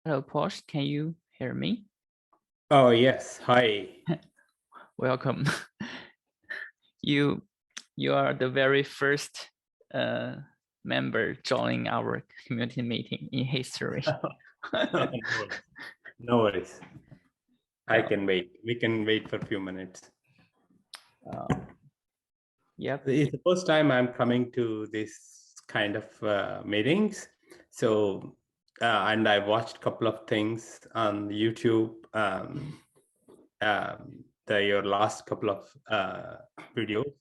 Hello, Posh. Can you hear me? Oh, yes. Hi. Welcome. You are the very first member joining our community meeting in history. No worries. I Yeah. can wait. We can wait for a few minutes. Yep. It's the first time I'm coming to this kind of meetings. So, and I watched a couple of things on YouTube. Your last couple of videos.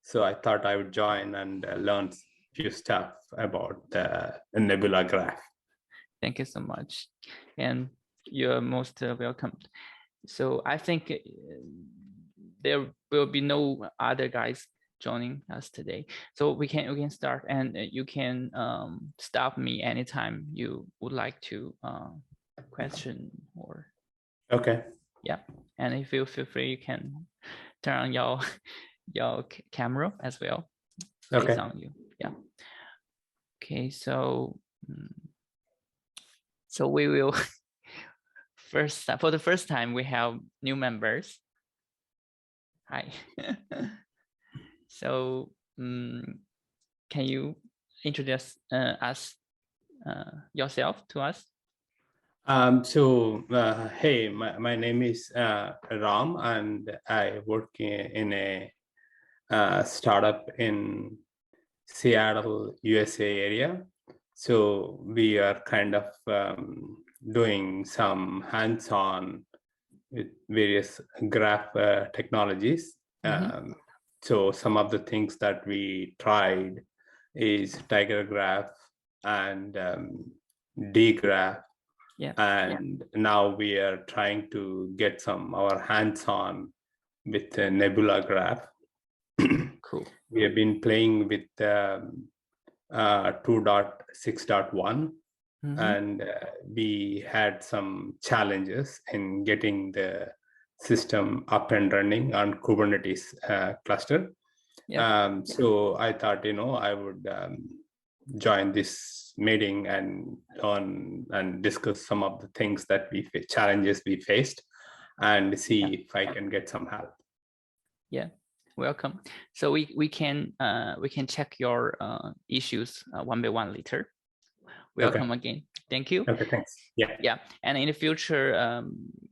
So I thought I would join and learn a few stuff about the Nebula Graph. Thank you so much. And you're most welcome. So I think there will be no other guys joining us today. So we can start, and you can stop me anytime you would like to question or. Okay. Yeah, and if you feel free, you can turn on your camera as well. Okay. It's on you. Yeah. Okay, so we will for the first time we have new members. Hi. So can you introduce yourself to us? Hey, my name is Ram, and I work in a startup in Seattle, USA area. So we are kind of doing some hands-on with various graph technologies. So some of the things that we tried is Tiger Graph and D-Graph. Yeah. And now we are trying to get our hands-on with Nebula Graph. Cool. We have been playing with 2.6.1, and we had some challenges in getting the system up and running on Kubernetes cluster. Yeah. So I thought, I would join this meeting and discuss some of the things that challenges we faced, and see if I can get some help. Yeah, welcome. So we can check your issues one by one later. Welcome again. Thank you. Okay, thanks. Yeah, and in the future,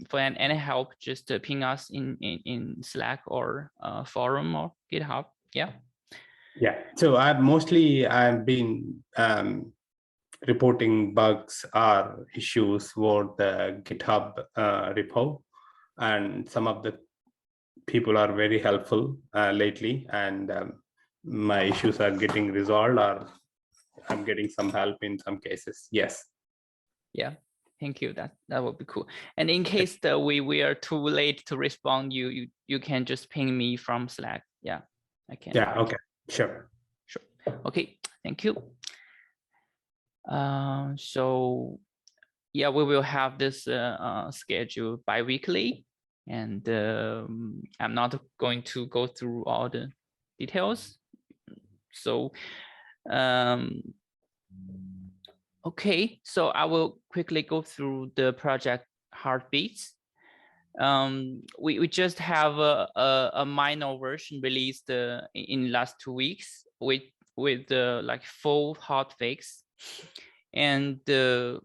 for any help, just ping us in Slack or forum or GitHub. Yeah. Yeah. So I've been reporting bugs or issues for the GitHub repo, and some of the people are very helpful lately, and my issues are getting resolved, or I'm getting some help in some cases. Yes. Yeah. Thank you. That would be cool. And in case that we are too late to respond, you can just ping me from Slack. Yeah, I can. Yeah. Okay. Sure. Okay. Thank you. So yeah, we will have this schedule bi-weekly, and I'm not going to go through all the details. So okay, so I will quickly go through the project heartbeats. We just have a minor version released in last 2 weeks with like full hotfix, and the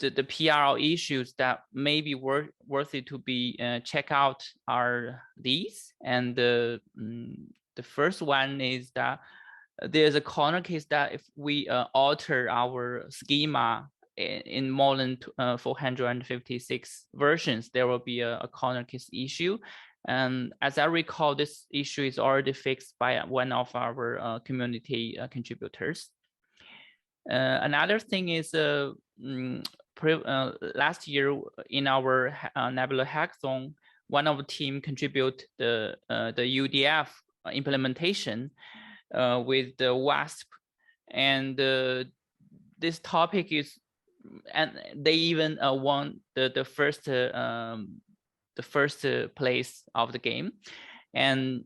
PR issues that may be worthy to be check out are these. And the first one is that there's a corner case that if we alter our schema in more than 456 versions, there will be a corner case issue. And as I recall, this issue is already fixed by one of our community contributors. Another thing is last year in our Nebula hackathon, one of the team contribute the UDF implementation with the WASP, and this topic is, and they even won the first place of the game. And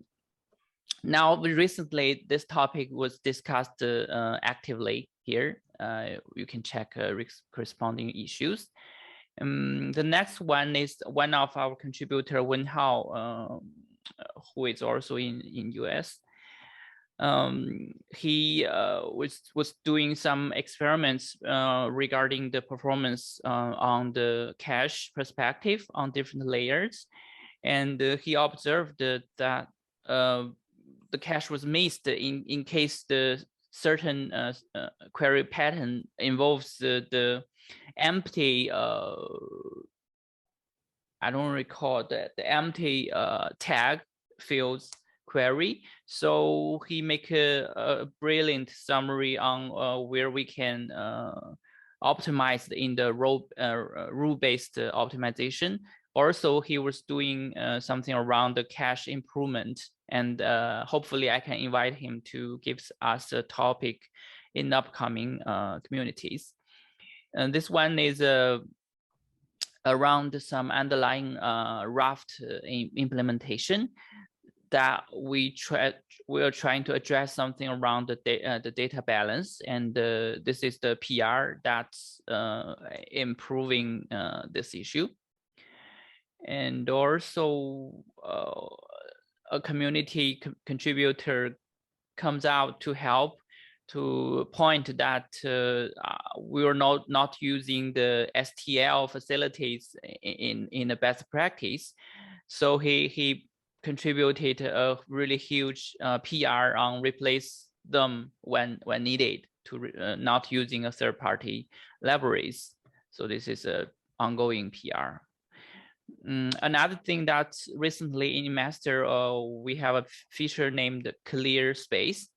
now recently this topic was discussed actively here. You can check corresponding issues. The next one is one of our contributor, Wen Hao, who is also in US. He was doing some experiments regarding the performance on the cache perspective on different layers, and he observed that the cache was missed in case the certain query pattern involves the empty I don't recall the empty tag fields query. So he make a brilliant summary on where we can optimize in the rule-based optimization. Also, he was doing something around the cache improvement, and hopefully I can invite him to give us a topic in upcoming communities. And this one is around some underlying Raft implementation that we are trying to address something around the data balance, and this is the PR that's improving this issue. And also a community contributor comes out to help to point that we are not using the STL facilities in a best practice. So he contributed a really huge PR on replace them when needed, to not using a third-party libraries. So this is a ongoing PR. Another thing that's recently in master, we have a feature named clear space.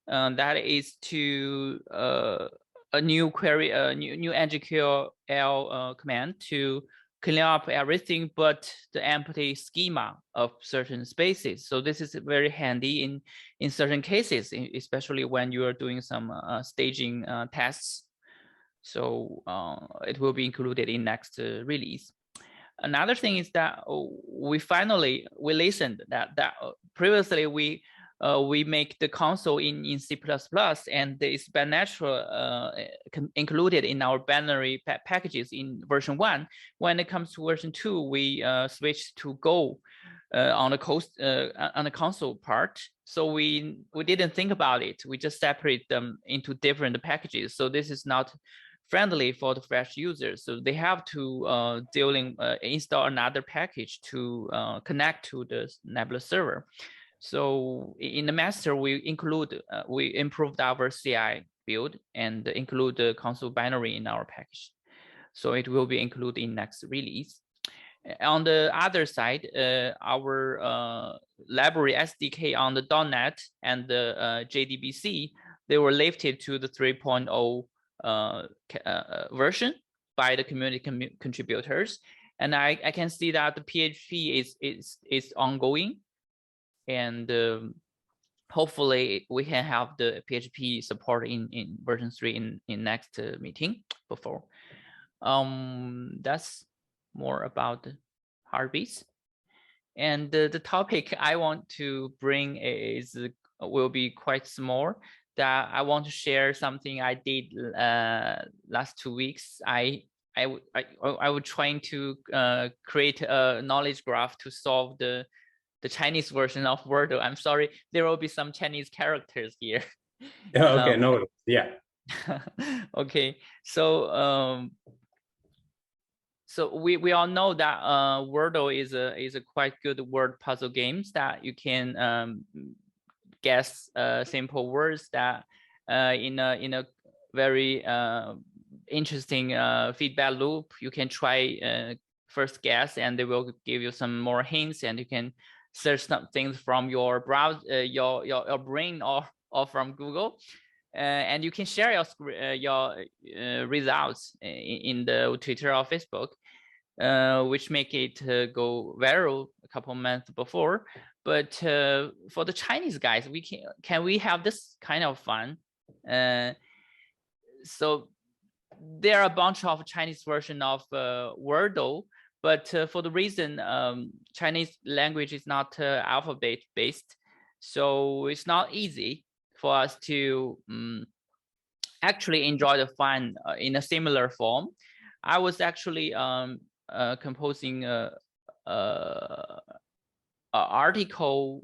That is to a new query, new NGQL command to clean up everything but the empty schema of certain spaces. So this is very handy in certain cases, especially when you are doing some staging tests. So it will be included in next release. Another thing is that we listened that previously we make the console in C++, and it's by natural included in our binary packages in version 1. When it comes to version 2, we switched to Go on the console part. So we didn't think about it. We just separate them into different packages. So this is not friendly for the fresh users. So they have to install another package to connect to the Nebula server. So in the master, we improved our CI build and include the console binary in our package. So it will be included in next release. On the other side, our library SDK on the .NET and the JDBC, they were lifted to the 3.0 version by the community contributors, and I can see that the PHP is ongoing, and hopefully we can have the PHP support in version 3 in next meeting before. That's more about Heartbeats, and the topic I want to bring will be quite small. That I want to share something I did last 2 weeks. I was trying to create a knowledge graph to solve the Chinese version of Wordle. I'm sorry, there will be some Chinese characters here. Yeah, okay, no, yeah. Okay, so so we all know that Wordle is a quite good word puzzle games that you can guess simple words that in a very interesting feedback loop. You can try first guess, and they will give you some more hints, and you can search some things from your browser, your brain, or from Google, and you can share your results in the Twitter or Facebook, which make it go viral a couple months before. But for the Chinese guys, can we have this kind of fun? So there are a bunch of Chinese version of Wordle, but for the reason Chinese language is not alphabet based, so it's not easy for us to actually enjoy the fun in a similar form. I was actually composing a article.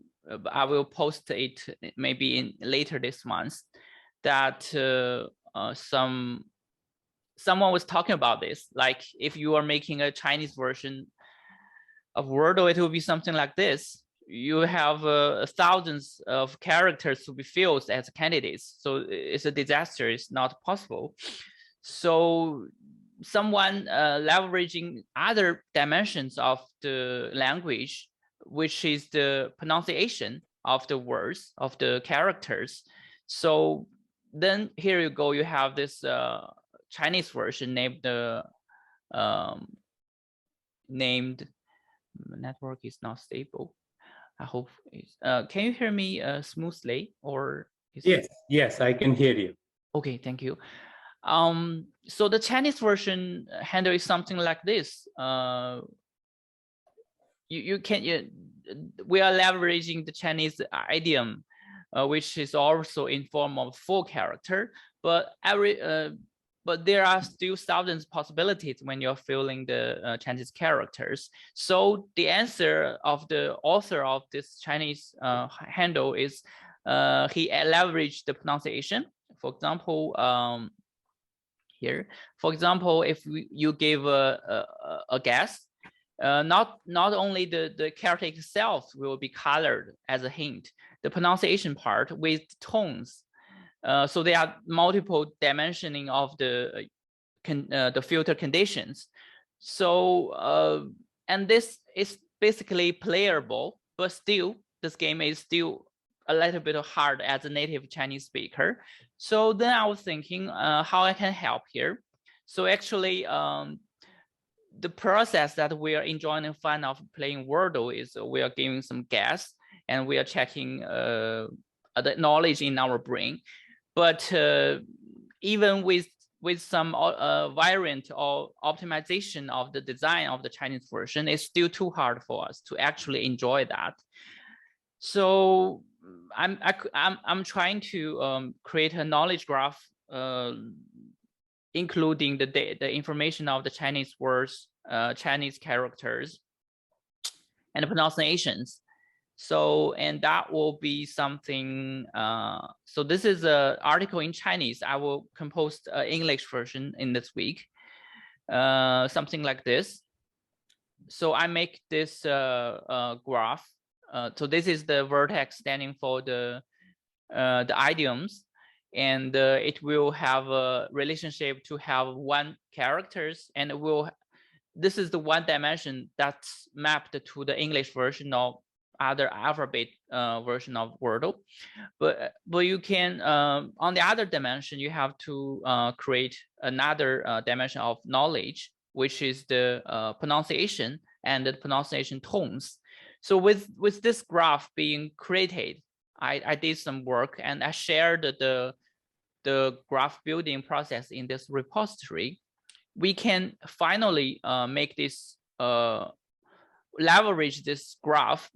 I will post it maybe in later this month. That someone was talking about this. Like if you are making a Chinese version of Wordle, it will be something like this. You have thousands of characters to be filled as candidates. So it's a disaster. It's not possible. So someone leveraging other dimensions of the language, which is the pronunciation of the words, of the characters. So then here you go, you have this Chinese version named network is not stable. I hope it's, can you hear me smoothly, or yes, I can hear you. Okay, thank you. So the Chinese version handle is something like this. We are leveraging the Chinese idiom, which is also in form of full character, but there are still thousands of possibilities when you're filling the Chinese characters. So the answer of the author of this Chinese handle is he leveraged the pronunciation. For example, here, for example, if you give a guess, not only the character itself will be colored as a hint, the pronunciation part with tones. So there are multiple dimensioning of the filter conditions. So and this is basically playable, but still this game is still a little bit hard as a native Chinese speaker. So then I was thinking how I can help here. So actually the process that we are enjoying the fun of playing Wordle is we are giving some guess and we are checking the knowledge in our brain. But even with some variant or optimization of the design of the Chinese version, it's still too hard for us to actually enjoy that. So I'm trying to create a knowledge graph, including the information of the Chinese words, Chinese characters, and the pronunciations. So, and that will be something, so this is an article in Chinese. I will compose an English version in this week, something like this. So I make this graph. So this is the vertex standing for the idioms, and it will have a relationship to have one characters, and it will, this is the one dimension that's mapped to the English version of other alphabet version of Wordle. But you can, on the other dimension, you have to create another dimension of knowledge, which is the pronunciation and the pronunciation tones. So with this graph being created, I did some work and I shared the graph building process in this repository. We can finally make this, leverage this graph.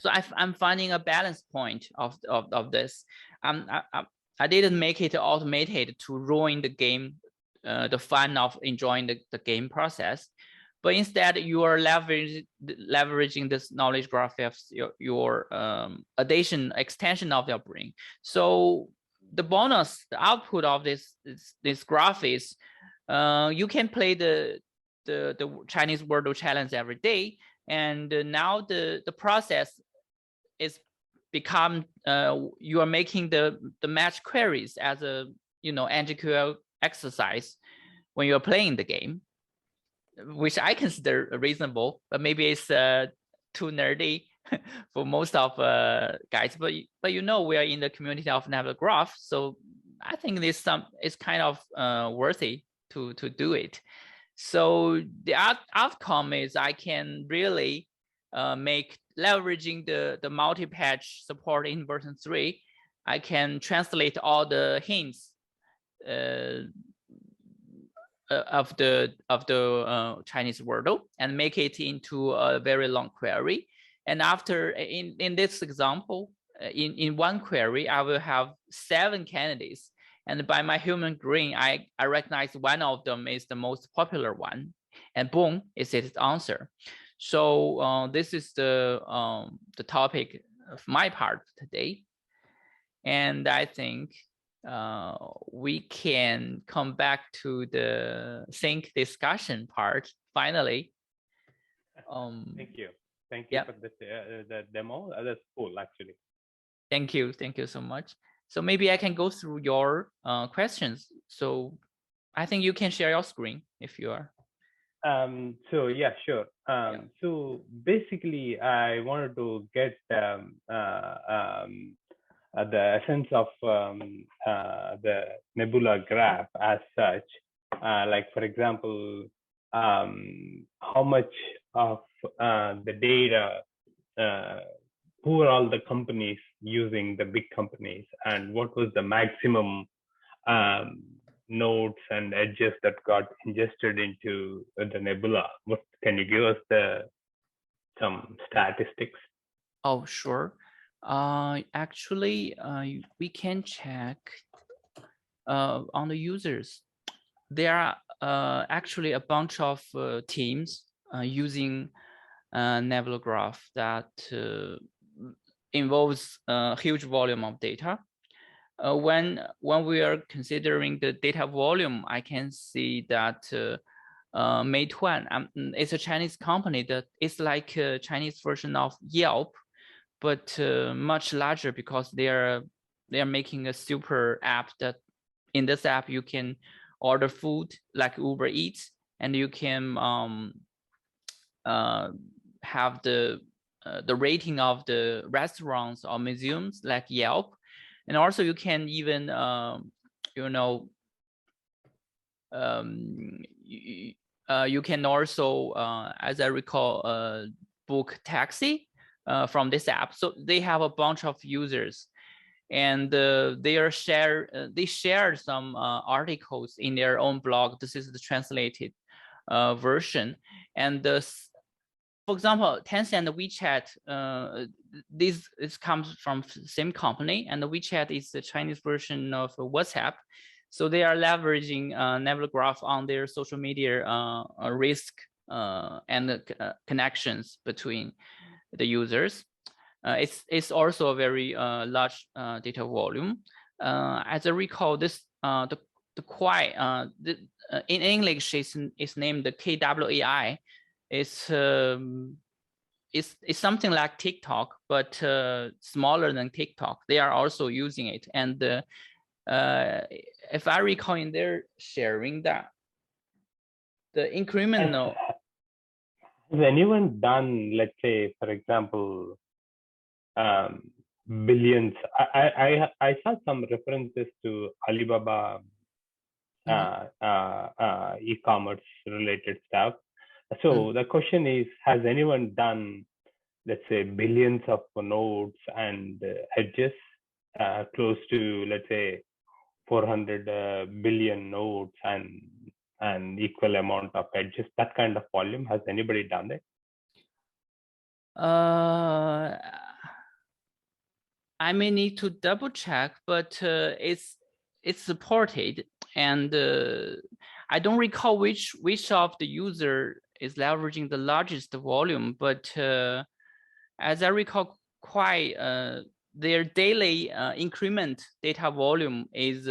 So I'm finding a balance point of this. I didn't make it automated to ruin the game, the fun of enjoying the game process, but instead you are leveraging this knowledge graph of your extension of your brain. So the bonus, the output of this graph is you can play the Chinese Wordle challenge every day, and now the process is become you are making the match queries as a NGQL exercise when you are playing the game, which I consider reasonable, but maybe it's too nerdy for most of guys. But we are in the community of Nebula Graph, so I think this is kind of worthy to do it. So the outcome is I can really make, leveraging the multi-patch support in version 3, I can translate all the hints of the Chinese Wordle and make it into a very long query. And after, in this example, in one query, I will have 7 candidates, And by my human brain, I recognize one of them is the most popular one, and boom, it's its answer. So this is the topic of my part today. And I think we can come back to the think discussion part finally. Thank you. Thank you for this, the demo. That's cool, actually. Thank you so much. So maybe I can go through your questions. So I think you can share your screen if you are. So yeah, sure. So basically, I wanted to get the essence of the Nebula Graph as such. Like for example, how much of the data, who are all the companies using, the big companies, and what was the maximum nodes and edges that got ingested into the Nebula? What can you give us some statistics? Oh, sure. Actually, we can check on the users. There are actually a bunch of teams using Nebula Graph that involves a huge volume of data. When we are considering the data volume, I can see that Meituan, it's a Chinese company that is like a Chinese version of Yelp, but much larger because they are making a super app that in this app you can order food like Uber Eats, and you can have the rating of the restaurants or museums like Yelp, and also you can even you can also as I recall book taxi from this app. So they have a bunch of users, and they shared some articles in their own blog. This is the translated version. And for example, Tencent and WeChat, this comes from same company, and the WeChat is the Chinese version of WhatsApp. So they are leveraging Nebula Graph on their social media risk and connections between the users. It's also a very large data volume. As I recall, this the Quai in English is named the KWAI. It's something like TikTok, but smaller than TikTok. They are also using it, and if I recall in their sharing that the incremental. Has anyone done, let's say, for example, billions? I saw some references to Alibaba e-commerce related stuff. So the question is, has anyone done, let's say, billions of nodes and edges, close to, let's say, 400 billion nodes and equal amount of edges, that kind of volume? Has anybody done it? I may need to double check, but it's supported, and I don't recall which of the user is leveraging the largest volume, but as I recall, quite their daily increment data volume is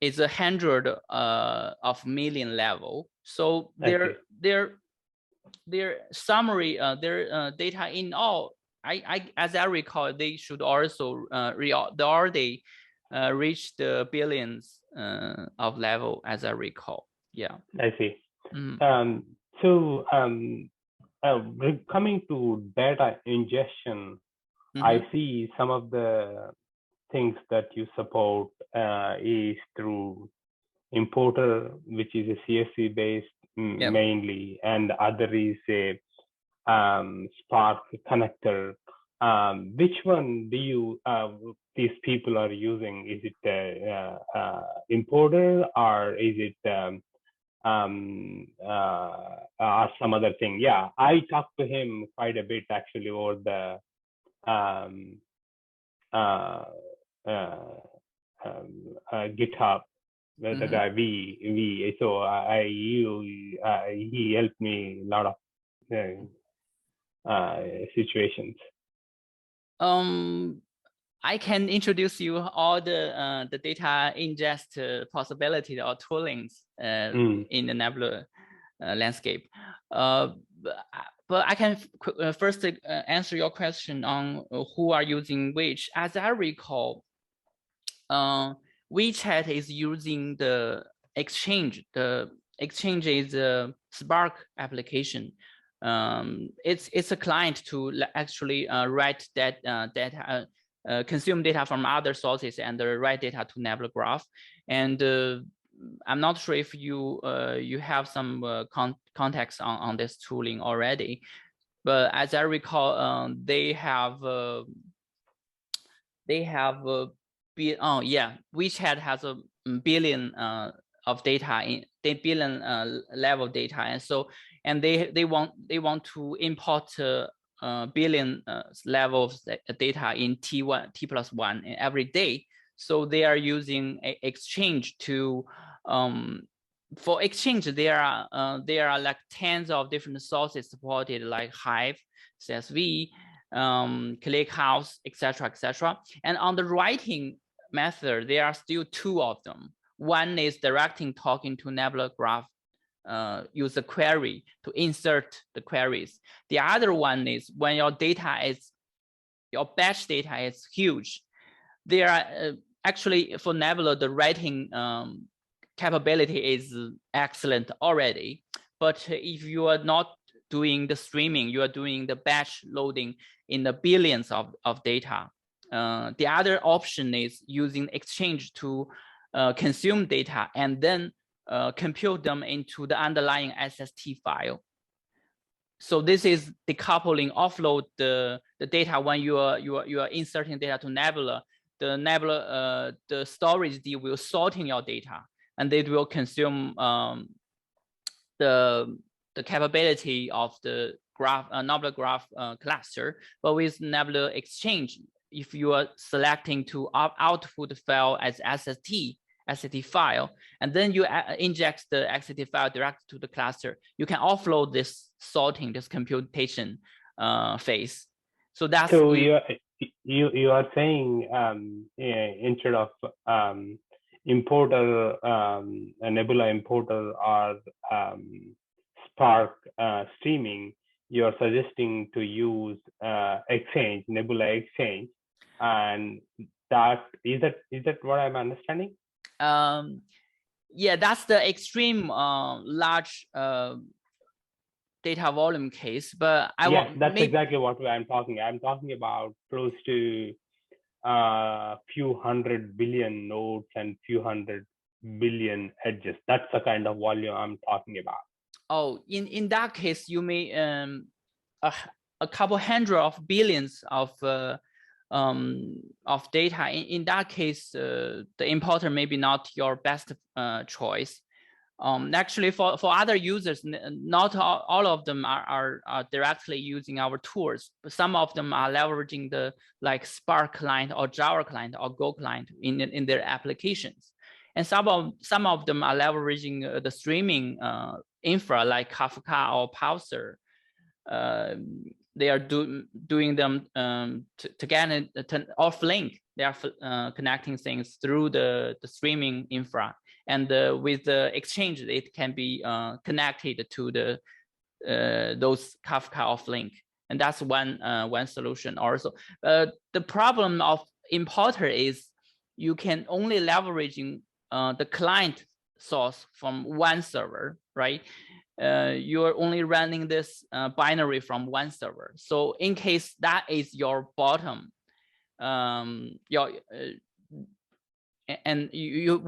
100 of million level. So their summary, their data in all, as I recall, they should also already reach the billions of level, as I recall. Yeah, I see. So coming to data ingestion, I see some of the things that you support is through importer, which is a CSV based mainly, and the other is a Spark connector. Which one do you these people are using? Is it importer, or is it some other thing? Yeah, I talked to him quite a bit actually over the GitHub. The guy V. So he helped me a lot of situations. I can introduce you all the data ingest possibility or toolings in the Nebula landscape. But I can first answer your question on who are using which. As I recall, WeChat is using the Exchange. The Exchange is a Spark application. It's a client to actually write that data, consume data from other sources and write data to Nebula Graph. And I'm not sure if you you have some context on this tooling already, but as I recall, they have WeChat has a billion of data in billion level data, and so they want to import billion levels data in T+1 every day. So they are using Exchange to for Exchange. There are like tens of different sources supported, like Hive, CSV, ClickHouse, etc. And on the writing method, there are still two of them. One is directing talking to Nebula Graph, use a query to insert the queries. The other one is when your batch data is huge. There are actually for Nebula, the writing capability is excellent already. But if you are not doing the streaming, you are doing the batch loading in the billions of data. The other option is using Exchange to consume data and then compute them into the underlying SST file. So this is decoupling, offload the data when you are inserting data to Nebula. The Nebula the storage D will sorting your data, and it will consume the capability of the graph Nebula Graph cluster. But with Nebula Exchange, if you are selecting to output the file as SST file, and then you inject the SST file direct to the cluster, you can offload this sorting, this computation phase. So that's you are saying instead of importer, a Nebula importer or Spark streaming, you are suggesting to use Exchange, Nebula Exchange, and that is that what I'm understanding? Yeah, that's the extreme large data volume case, but that's exactly what I'm talking. I'm talking about close to few hundred billion nodes and few hundred billion edges. That's the kind of volume I'm talking about. Oh, in that case, you may a couple hundred of billions of data. In that case, the importer may be not your best choice. Actually, for other users, not all of them are directly using our tools, but some of them are leveraging the like Spark client or Java client or Go client in their applications, and some of them are leveraging the streaming infra like Kafka or Pulsar. They are doing them together off link. They are connecting things through the streaming infra, and with the Exchange, it can be connected to the those Kafka off link, and that's one solution. Also, the problem of importer is you can only leveraging the client source from one server, right? You're only running this binary from one server. So in case that is your bottom, we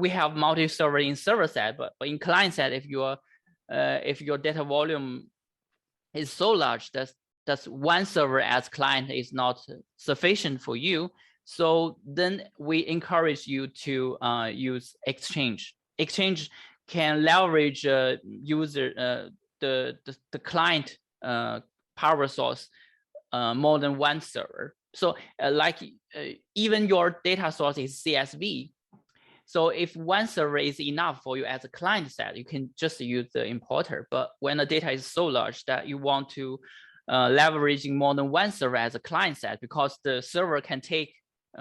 have multi-server in server side, but in client side, if your data volume is so large that one server as client is not sufficient for you. So then we encourage you to use Exchange. Exchange can leverage user the client power source more than one server. So even your data source is CSV. So if one server is enough for you as a client side, you can just use the importer. But when the data is so large that you want to leveraging more than one server as a client side, because the server can take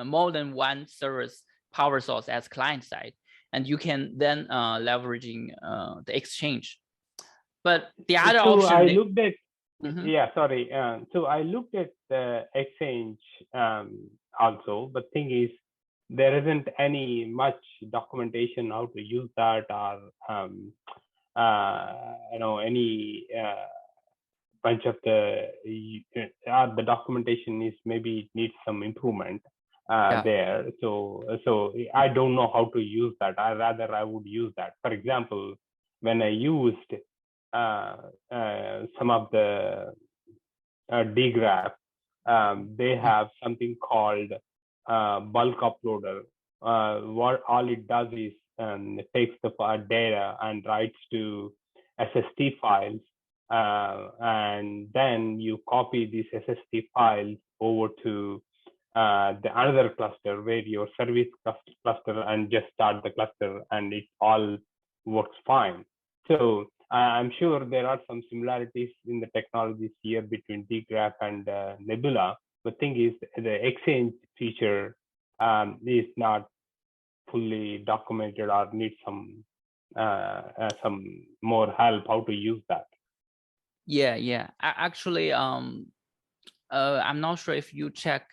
more than one server's power source as client side, and you can then leveraging the exchange. But the other so option, I looked at, mm-hmm. Sorry. So I looked at the exchange also, but thing is, there isn't any much documentation how to use that, or any bunch of the documentation is maybe needs some improvement there. So I don't know how to use that. I would use that. For example, when I used some of the DGraph, they have something called bulk uploader. What all it does is it takes the data and writes to SST files, and then you copy these SST files over to the another cluster where your service cluster, and just start the cluster, and it all works fine. So I'm sure there are some similarities in the technologies here between DGraph and Nebula. The thing is, the exchange feature is not fully documented, or needs some more help how to use that. Yeah. Actually, I'm not sure if you check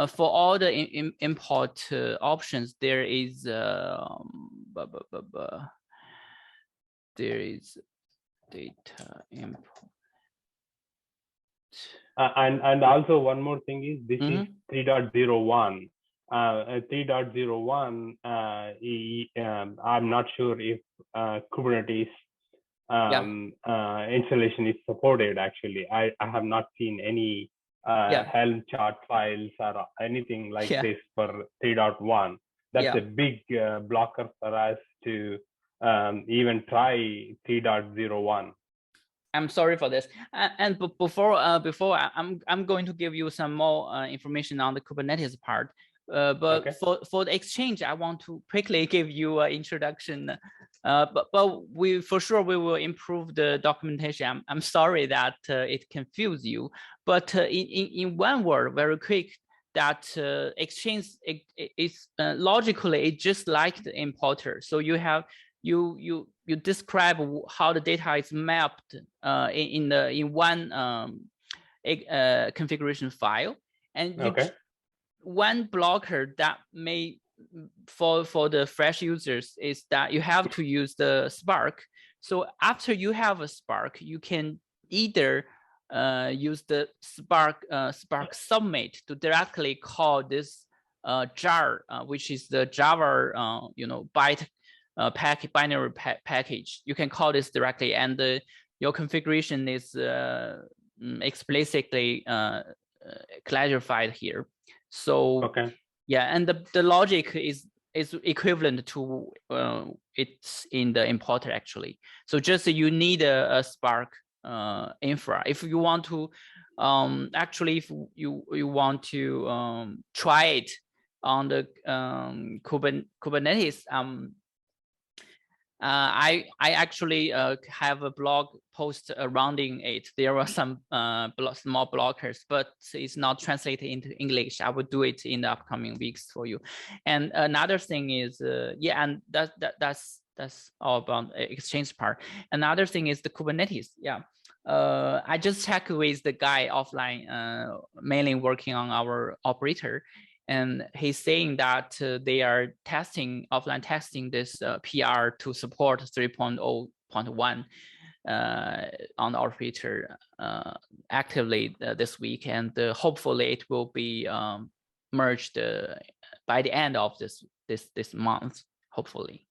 for all the import options. There is there is data import. And also one more thing is, this is 3.01. 3.01, I'm not sure if Kubernetes installation is supported. Actually, I have not seen any Helm chart files or anything like this for 3.1. That's a big blocker for us to even try 3.01. I'm sorry for this. And before I'm going to give you some more information on the Kubernetes part. But okay. for the exchange, I want to quickly give you an introduction. But we for sure we will improve the documentation. I'm sorry that it confused you. But in one word, very quick, that exchange is logically it's just like the importer. So you have you describe how the data is mapped in one configuration file, and one blocker that may for the fresh users is that you have to use the Spark. So after you have a Spark, you can either use the Spark submit to directly call this jar, which is the Java byte binary package. You can call this directly, and your configuration is explicitly clarified here. So and the logic is equivalent to it's in the importer actually. So just you need a Spark infra if you want to actually if you want to try it on the Kubernetes. I actually have a blog post surrounding it. There were some small blockers, but it's not translated into English. I will do it in the upcoming weeks for you. And another thing is, and that's all about exchange part. Another thing is the Kubernetes. I just checked with the guy offline, mainly working on our operator. And he's saying that they are offline testing this PR to support 3.0.1 on the operator actively this week, and hopefully it will be merged by the end of this month, hopefully.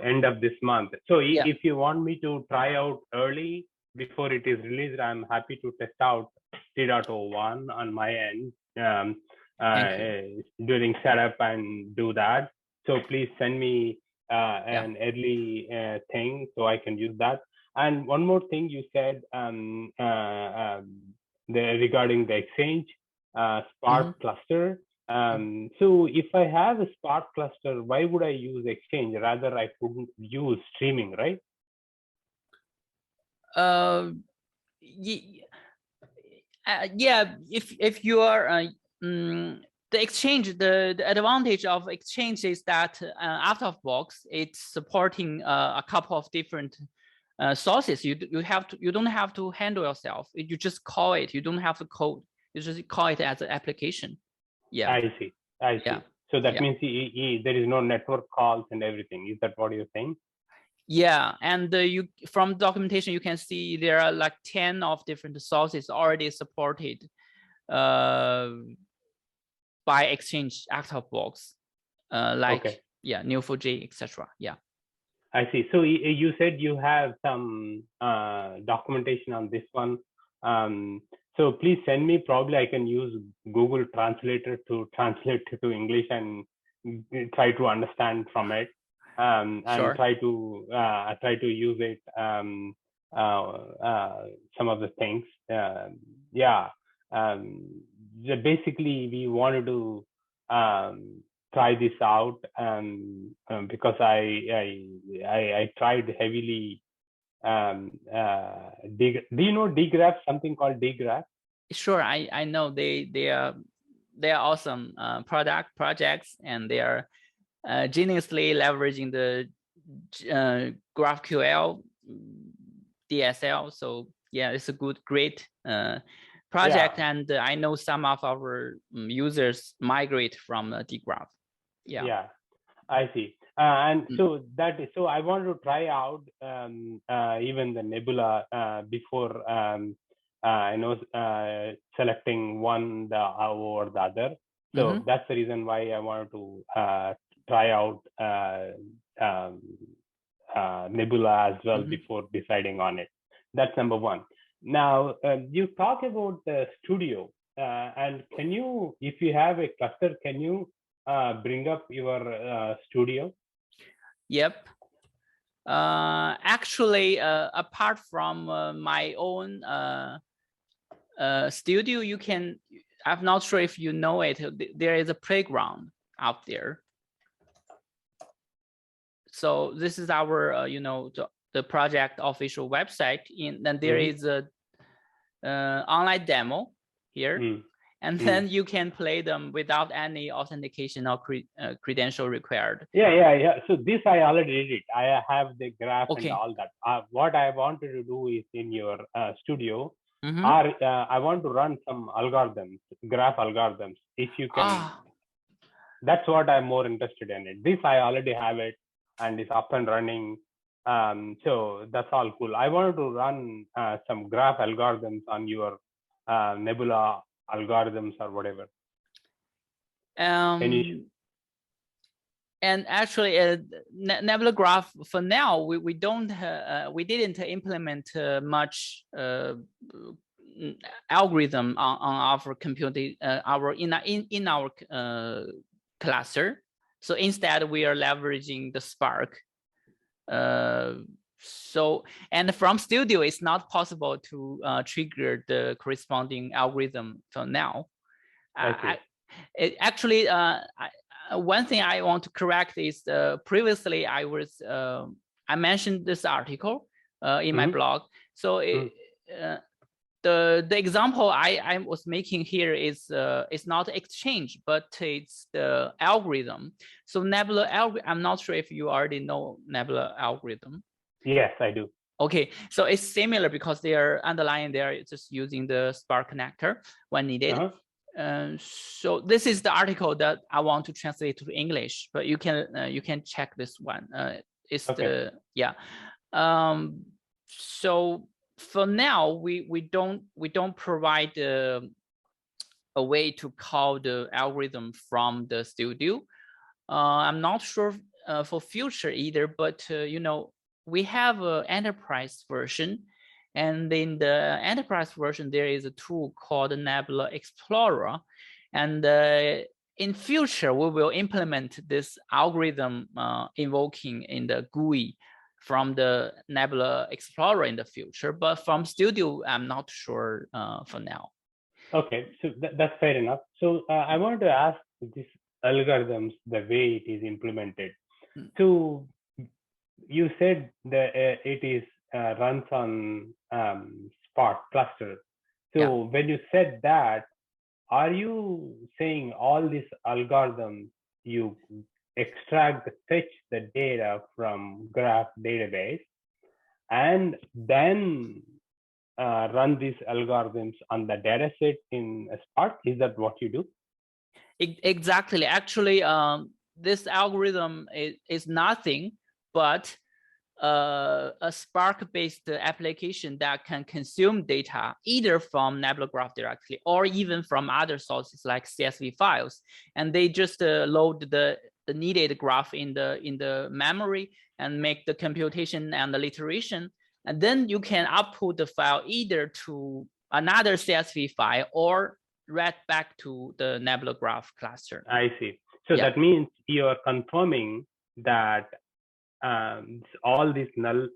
End of this month. So if you want me to try out early before it is released, I'm happy to test out 3.01 on my end. During setup and do that. So please send me an early thing so I can use that. And one more thing you said regarding the exchange, Spark cluster. So if I have a Spark cluster, why would I use Exchange? Rather, I couldn't use streaming, right? Yeah, if you are the exchange, the advantage of exchange is that out of box, it's supporting a couple of different sources. You don't have to handle yourself. You just call it. You don't have to code. You just call it as an application. Yeah. I see. Yeah. So that means there is no network calls and everything. Is that what you're saying? Yeah, and you from documentation you can see there are like 10 of different sources already supported by Exchange out of box, like Neo4j, etc. Yeah. I see. So you said you have some documentation on this one. So please send me. Probably I can use Google Translator to translate to English and try to understand from it. And try to use it. Some of the things. Basically, we wanted to try this out because I tried heavily. Do you know dgraph? Something called dgraph? Sure, I know they are awesome projects, and they are geniusly leveraging the GraphQL DSL. So yeah, it's a great project, and I know some of our users migrate from dgraph. Yeah, I see. And so I want to try out even the Nebula before selecting one over the other. So that's the reason why I wanted to try out Nebula as well before deciding on it. That's number one. Now you talk about the studio, and can you, if you have a cluster, can you bring up your studio? Yep. Actually, apart from my own studio, you can, I'm not sure if you know it, there is a playground out there. So this is our, the project official website. Then there is a online demo here. And then you can play them without any authentication or credential required. Yeah. So this I already did it. I have the graph and all that. What I wanted to do is in your studio, I want to run some algorithms, graph algorithms. If you can, that's what I'm more interested in it. This I already have it and it's up and running. So that's all cool. I wanted to run some graph algorithms on your Nebula algorithms or whatever. And actually, Nebula Graph for now we didn't implement much algorithm on our computing in our cluster. So instead we are leveraging the Spark. And from Studio, it's not possible to trigger the corresponding algorithm for now. Actually, one thing I want to correct is previously I mentioned this article in my blog. So the example I was making here is it's not exchange, but it's the algorithm. So Nebula algorithm, I'm not sure if you already know Nebula algorithm. Yes, I do. Okay, so it's similar because they are underlying there, just using the Spark connector when needed. So this is the article that I want to translate to English, but you can check this one. It's so for now we don't provide a way to call the algorithm from the studio. I'm not sure for future either, but we have an enterprise version, and in the enterprise version there is a tool called Nebula Explorer, and in future we will implement this algorithm invoking in the GUI from the Nebula Explorer in the future, but from Studio I'm not sure for now. Okay, so that's fair enough. So I wanted to ask this algorithms, the way it is implemented. So you said that it is runs on Spark cluster. So Yeah. when you said that, are you saying all these algorithms you extract, fetch the data from graph database, and then run these algorithms on the data set in Spark? Is that what you do? Exactly. Actually, this algorithm is nothing but a Spark-based application that can consume data either from Nebula Graph directly or even from other sources like CSV files, and they just load the needed graph in the memory and make the computation and the iteration, and then you can output the file either to another CSV file or read back to the Nebula Graph cluster. I see. So that means you are confirming that all these null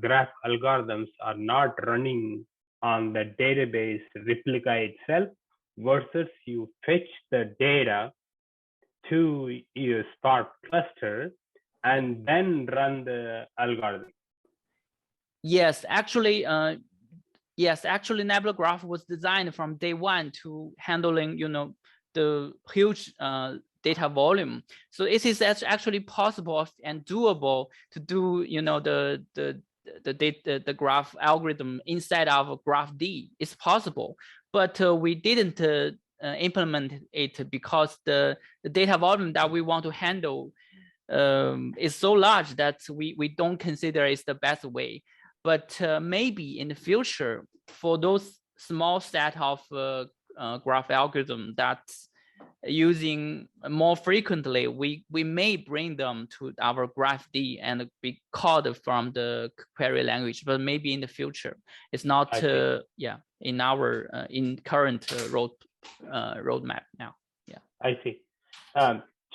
graph algorithms are not running on the database replica itself, versus you fetch the data to your Spark cluster and then run the algorithm. Yes, actually, Nebula Graph was designed from day one to handling, the huge data volume. So it is actually possible and doable to do, the graph algorithm inside of graph D. It's possible, but we didn't implement it because the data volume that we want to handle is so large that we don't consider it's the best way. But maybe in the future, for those small set of graph algorithm that's using more frequently, we may bring them to our graph D and be called from the query language. But maybe in the future, it's not in our in current roadmap now. Yeah, I see.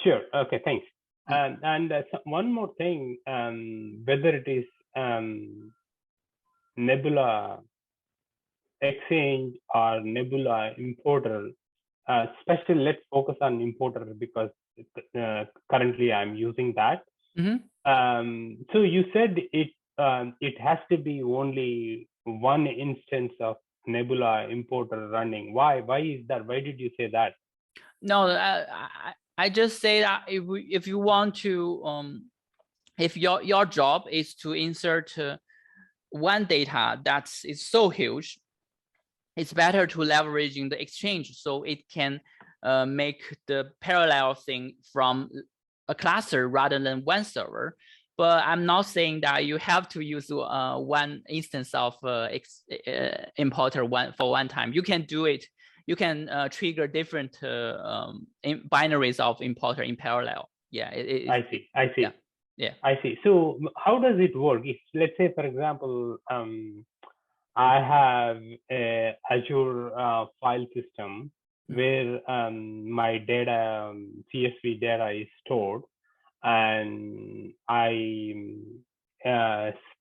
Sure. Okay. Thanks. And one more thing, whether it is Nebula Exchange or Nebula Importer, especially let's focus on Importer because currently I'm using that. So you said it has to be only one instance of Nebula Importer running. Why is that? Why did you say that? No, I just say that if you want to if your job is to insert one data that is so huge, it's better to leveraging the exchange so it can make the parallel thing from a cluster rather than one server. But I'm not saying that you have to use one instance of importer for one time. You can do it. You can trigger different binaries of importer in parallel. Yeah. I see. Yeah. I see. So how does it work? If let's say, for example, I have a Azure file system where my data, CSV data is stored, and I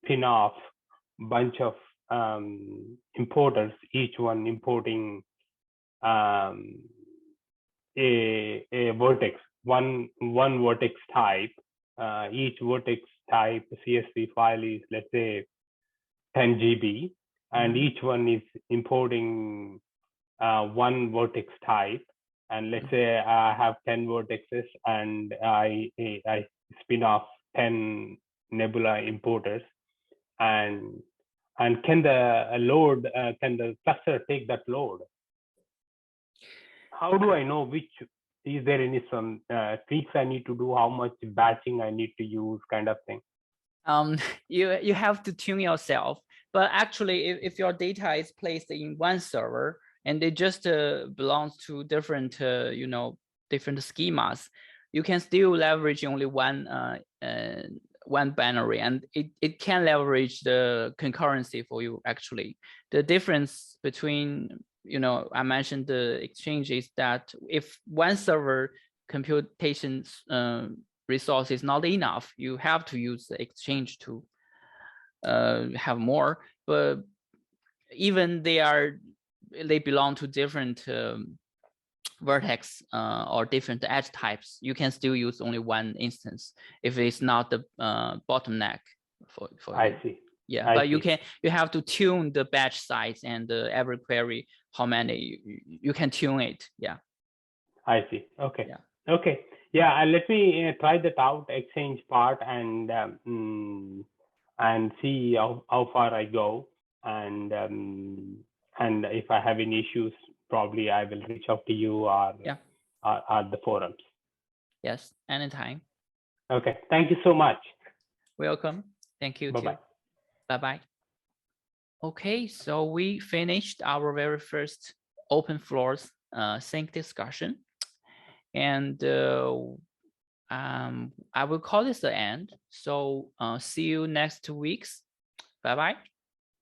spin off a bunch of importers, each one importing a vertex, one vertex type. Each vertex type CSV file is, let's say, 10 GB, and each one is importing one vertex type. And let's say I have 10 vertexes, and I spin off 10 Nebula importers, and can the cluster take that load? How do I know which? Is there any some tweaks I need to do? How much batching I need to use, kind of thing? You have to tune yourself. But actually, if your data is placed in one server and it just belongs to different different schemas, you can still leverage only one binary, and it can leverage the concurrency for you. Actually, the difference between I mentioned the exchange is that if one server computation resource is not enough, you have to use the exchange to have more. But even they are they belong to different vertex or different edge types, you can still use only one instance if it's not the bottleneck for I you. see. Yeah, I but see. you have to tune the batch size and every query, how many you can tune it. Yeah. I see. Okay. Yeah. Okay. Yeah. Let me try that out, exchange part, and see how far I go. And if I have any issues, probably I will reach out to you or Yeah. the forums. Yes. Anytime. Okay. Thank you so much. Welcome. Thank you. Bye-bye. Bye-bye. Okay, so we finished our very first open floors sync discussion, and I will call this the end. So see you next 2 weeks. Bye-bye.